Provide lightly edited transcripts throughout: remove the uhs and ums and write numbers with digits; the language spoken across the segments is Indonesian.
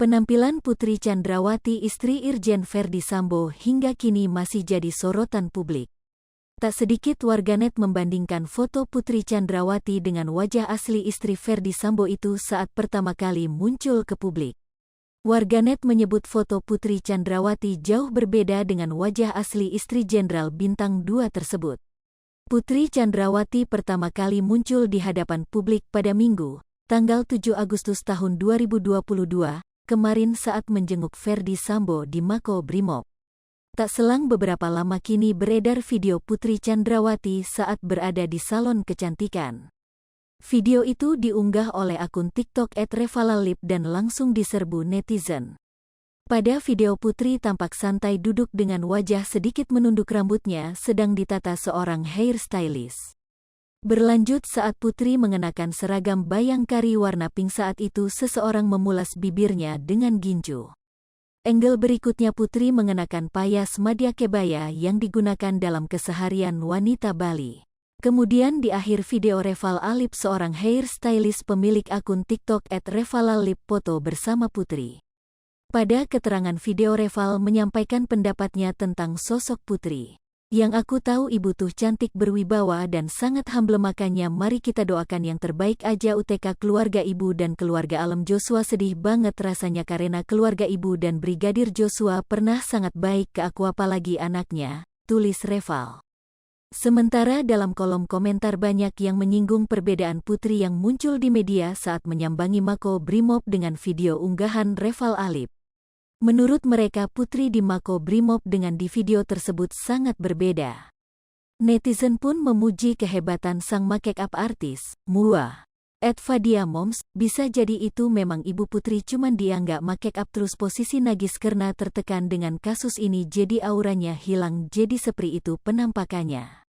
Penampilan Putri Chandrawati istri Irjen Verdi Sambo hingga kini masih jadi sorotan publik. Tak sedikit warganet membandingkan foto Putri Chandrawati dengan wajah asli istri Verdi Sambo itu saat pertama kali muncul ke publik. Warganet menyebut foto Putri Chandrawati jauh berbeda dengan wajah asli istri Jenderal Bintang 2 tersebut. Putri Chandrawati pertama kali muncul di hadapan publik pada Minggu, tanggal 7 Agustus tahun 2022, kemarin saat menjenguk Verdi Sambo di Makobrimob. Tak selang beberapa lama kini beredar video Putri Chandrawati saat berada di salon kecantikan. Video itu diunggah oleh akun TikTok @revalalip dan langsung diserbu netizen. Pada video Putri tampak santai duduk dengan wajah sedikit menunduk rambutnya sedang ditata seorang hairstylist. Berlanjut saat Putri mengenakan seragam bayangkari warna pink saat itu seseorang memulas bibirnya dengan ginju. Angle berikutnya Putri mengenakan payas madya kebaya yang digunakan dalam keseharian wanita Bali. Kemudian di akhir video Reval Alip seorang hairstylist pemilik akun TikTok @revalalip foto bersama Putri. Pada keterangan video Reval menyampaikan pendapatnya tentang sosok Putri. Yang aku tahu ibu tuh cantik berwibawa dan sangat humble makanya mari kita doakan yang terbaik aja UTK keluarga ibu dan keluarga Alem Joshua sedih banget rasanya karena keluarga ibu dan Brigadir Joshua pernah sangat baik ke aku apalagi anaknya, tulis Reval. Sementara dalam kolom komentar banyak yang menyinggung perbedaan Putri yang muncul di media saat menyambangi Makobrimob dengan video unggahan Reval Alip. Menurut mereka Putri di Makobrimob dengan di video tersebut sangat berbeda. Netizen pun memuji kehebatan sang make-up artis, Mua. @Fadia_Moms, bisa jadi itu memang ibu Putri cuman dia nggak make-up terus posisi nagis karena tertekan dengan kasus ini jadi auranya hilang jadi seperti itu penampakannya.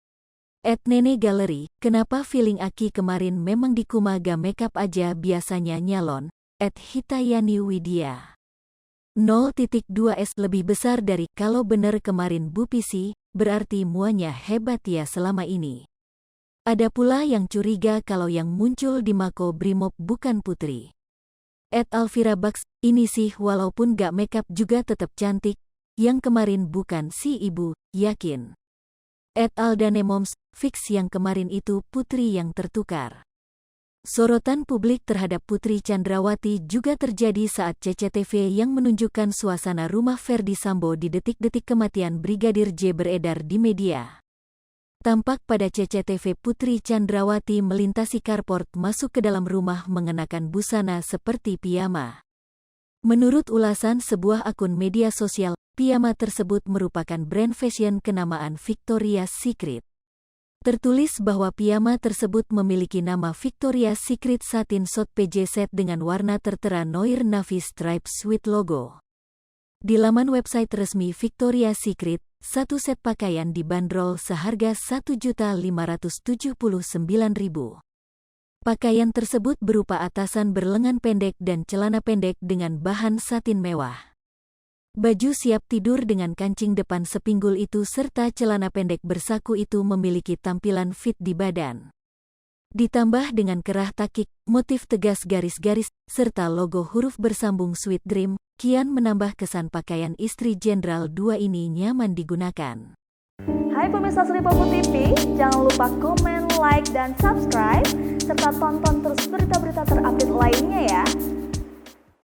@Nene Gallery, kenapa feeling Aki kemarin memang di Kumaga makeup aja biasanya nyalon, @Hitayani Widya. 0.2S lebih besar dari kalau bener kemarin Bu Pisi, berarti muanya hebat ya selama ini. Ada pula yang curiga kalau yang muncul di Makobrimob bukan Putri. @Alvira Bucks, ini sih walaupun gak makeup juga tetap cantik, yang kemarin bukan si ibu, yakin. @Aldanemoms, fix yang kemarin itu Putri yang tertukar. Sorotan publik terhadap Putri Chandrawati juga terjadi saat CCTV yang menunjukkan suasana rumah Verdi Sambo di detik-detik kematian Brigadir J beredar di media. Tampak pada CCTV Putri Chandrawati melintasi carport masuk ke dalam rumah mengenakan busana seperti piyama. Menurut ulasan sebuah akun media sosial, piyama tersebut merupakan brand fashion kenamaan Victoria's Secret. Tertulis bahwa piyama tersebut memiliki nama Victoria's Secret Satin Shot PJ Set dengan warna tertera Noir Navy Stripe Sweet logo. Di laman website resmi Victoria's Secret, satu set pakaian dibanderol seharga Rp1.579.000. Pakaian tersebut berupa atasan berlengan pendek dan celana pendek dengan bahan satin mewah. Baju siap tidur dengan kancing depan sepinggul itu serta celana pendek bersaku itu memiliki tampilan fit di badan. Ditambah dengan kerah takik, motif tegas garis-garis, serta logo huruf bersambung Sweet Dream, kian menambah kesan pakaian istri Jenderal 2 ini nyaman digunakan. Hai pemirsa Sripopo TV, jangan lupa komen, like, dan subscribe, serta tonton terus berita-berita terupdate lain